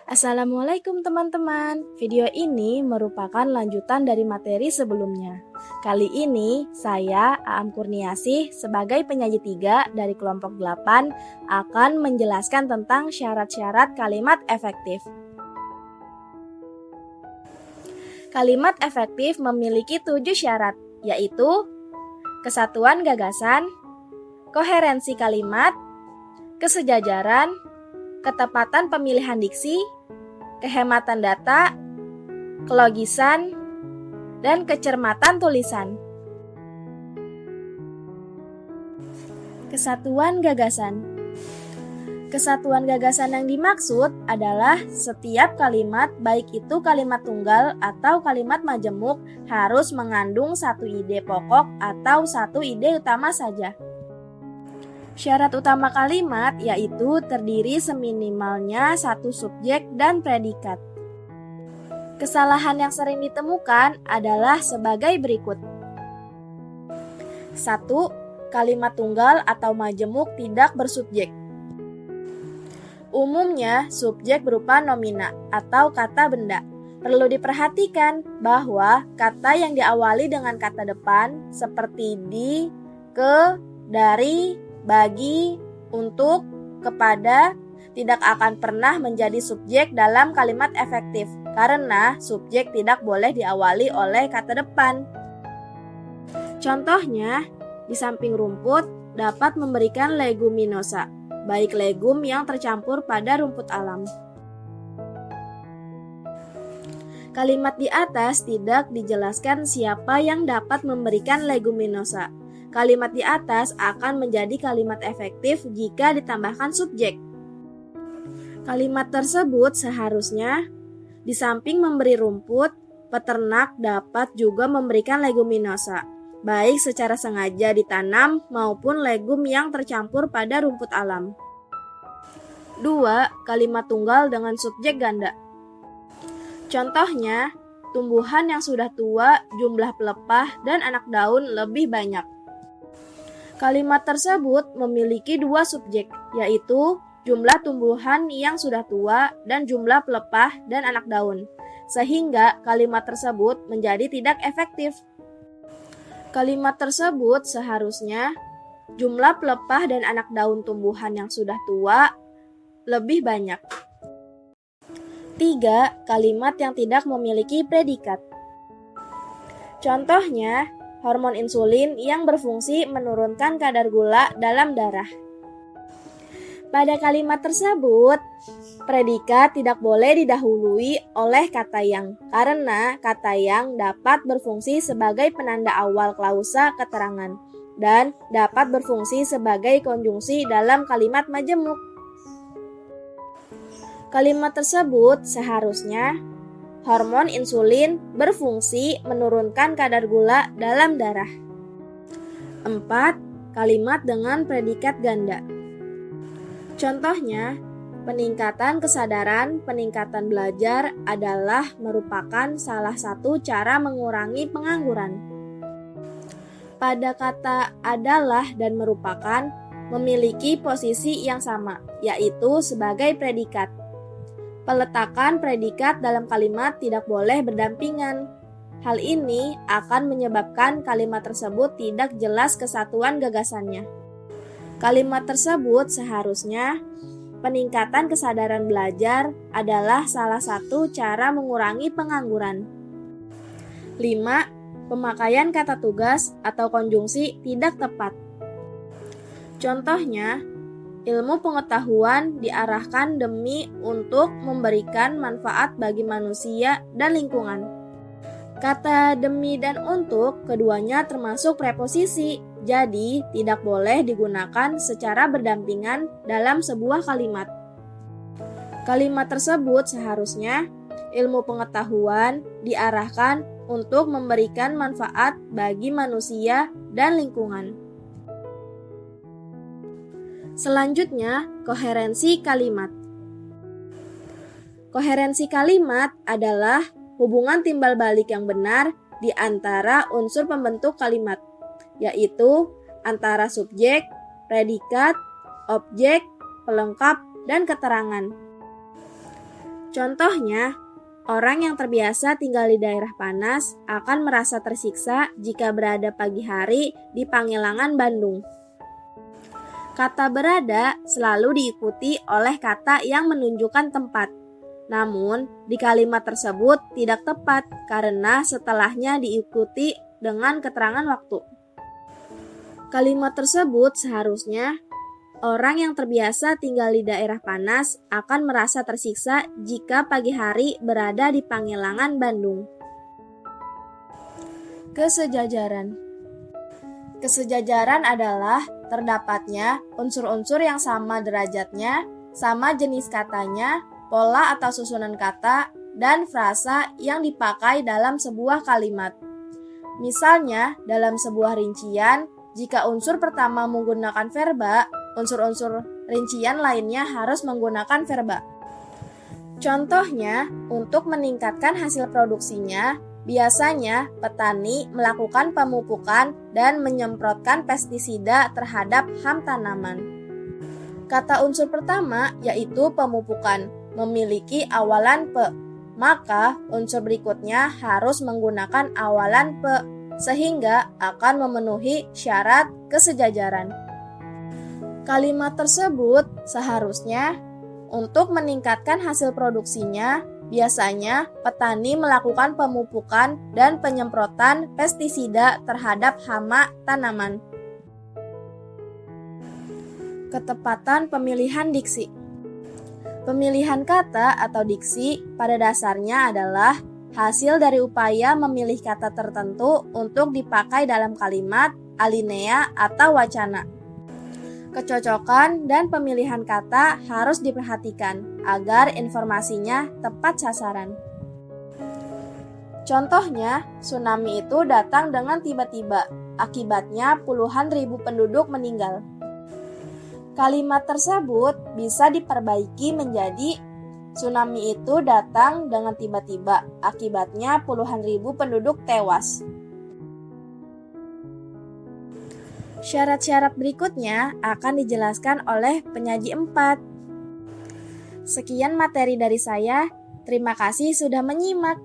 Assalamualaikum teman-teman. Video ini merupakan lanjutan dari materi sebelumnya. Kali ini saya, Aam Kurniasih, sebagai penyaji 3 dari kelompok 8 akan menjelaskan tentang syarat-syarat kalimat efektif. Kalimat efektif memiliki 7 syarat, yaitu kesatuan gagasan, koherensi kalimat, kesejajaran, ketepatan pemilihan diksi, kehematan data, kelogisan, dan kecermatan tulisan. Kesatuan gagasan. Kesatuan gagasan yang dimaksud adalah setiap kalimat, baik itu kalimat tunggal atau kalimat majemuk, harus mengandung satu ide pokok atau satu ide utama saja. Syarat utama kalimat yaitu terdiri seminimalnya satu subjek dan predikat. Kesalahan yang sering ditemukan adalah sebagai berikut. 1. Kalimat tunggal atau majemuk tidak bersubjek. Umumnya, subjek berupa nomina atau kata benda. Perlu diperhatikan bahwa kata yang diawali dengan kata depan seperti di, ke, dari, bagi, untuk, kepada tidak akan pernah menjadi subjek dalam kalimat efektif karena subjek tidak boleh diawali oleh kata depan. Contohnya, di samping rumput dapat memberikan leguminosa, baik legum yang tercampur pada rumput alam. Kalimat di atas tidak dijelaskan siapa yang dapat memberikan leguminosa. Kalimat di atas akan menjadi kalimat efektif jika ditambahkan subjek. Kalimat tersebut seharusnya, di samping memberi rumput, peternak dapat juga memberikan leguminosa, baik secara sengaja ditanam maupun legum yang tercampur pada rumput alam. 2. Kalimat tunggal dengan subjek ganda. Contohnya, tumbuhan yang sudah tua, jumlah pelepah dan anak daun lebih banyak. Kalimat tersebut memiliki 2 subjek, yaitu jumlah tumbuhan yang sudah tua dan jumlah pelepah dan anak daun, sehingga kalimat tersebut menjadi tidak efektif. Kalimat tersebut seharusnya jumlah pelepah dan anak daun tumbuhan yang sudah tua lebih banyak. 3. Kalimat yang tidak memiliki predikat. Contohnya, hormon insulin yang berfungsi menurunkan kadar gula dalam darah. Pada kalimat tersebut, predikat tidak boleh didahului oleh kata yang, karena kata yang dapat berfungsi sebagai penanda awal klausa keterangan dan dapat berfungsi sebagai konjungsi dalam kalimat majemuk. Kalimat tersebut seharusnya hormon insulin berfungsi menurunkan kadar gula dalam darah. 4. Kalimat dengan predikat ganda. Contohnya, peningkatan kesadaran, peningkatan belajar adalah merupakan salah satu cara mengurangi pengangguran. Pada kata adalah dan merupakan memiliki posisi yang sama, yaitu sebagai predikat. Peletakan predikat dalam kalimat tidak boleh berdampingan. Hal ini akan menyebabkan kalimat tersebut tidak jelas kesatuan gagasannya. Kalimat tersebut seharusnya peningkatan kesadaran belajar adalah salah satu cara mengurangi pengangguran. 5. Pemakaian kata tugas atau konjungsi tidak tepat. Contohnya, ilmu pengetahuan diarahkan demi untuk memberikan manfaat bagi manusia dan lingkungan. Kata demi dan untuk keduanya termasuk preposisi, jadi tidak boleh digunakan secara berdampingan dalam sebuah kalimat. Kalimat tersebut seharusnya ilmu pengetahuan diarahkan untuk memberikan manfaat bagi manusia dan lingkungan. Selanjutnya, koherensi kalimat. Koherensi kalimat adalah hubungan timbal balik yang benar di antara unsur pembentuk kalimat, yaitu antara subjek, predikat, objek, pelengkap, dan keterangan. Contohnya, orang yang terbiasa tinggal di daerah panas akan merasa tersiksa jika berada pagi hari di Pangelangan, Bandung. Kata berada selalu diikuti oleh kata yang menunjukkan tempat. Namun, di kalimat tersebut tidak tepat karena setelahnya diikuti dengan keterangan waktu. Kalimat tersebut seharusnya, orang yang terbiasa tinggal di daerah panas akan merasa tersiksa jika pagi hari berada di Pangelangan, Bandung. Kesejajaran. Kesejajaran adalah terdapatnya unsur-unsur yang sama derajatnya, sama jenis katanya, pola atau susunan kata, dan frasa yang dipakai dalam sebuah kalimat. Misalnya, dalam sebuah rincian, jika unsur pertama menggunakan verba, unsur-unsur rincian lainnya harus menggunakan verba. Contohnya, untuk meningkatkan hasil produksinya, biasanya petani melakukan pemupukan dan menyemprotkan pestisida terhadap hama tanaman. Kata unsur pertama yaitu pemupukan memiliki awalan pe, maka unsur berikutnya harus menggunakan awalan pe sehingga akan memenuhi syarat kesejajaran. Kalimat tersebut seharusnya untuk meningkatkan hasil produksinya, biasanya petani melakukan pemupukan dan penyemprotan pestisida terhadap hama tanaman. Ketepatan pemilihan diksi. Pemilihan kata atau diksi pada dasarnya adalah hasil dari upaya memilih kata tertentu untuk dipakai dalam kalimat, alinea, atau wacana. Kecocokan dan pemilihan kata harus diperhatikan agar informasinya tepat sasaran. Contohnya, tsunami itu datang dengan tiba-tiba, akibatnya puluhan ribu penduduk meninggal. Kalimat tersebut bisa diperbaiki menjadi tsunami itu datang dengan tiba-tiba, akibatnya puluhan ribu penduduk tewas. Syarat-syarat berikutnya akan dijelaskan oleh penyaji 4. Sekian materi dari saya, terima kasih sudah menyimak.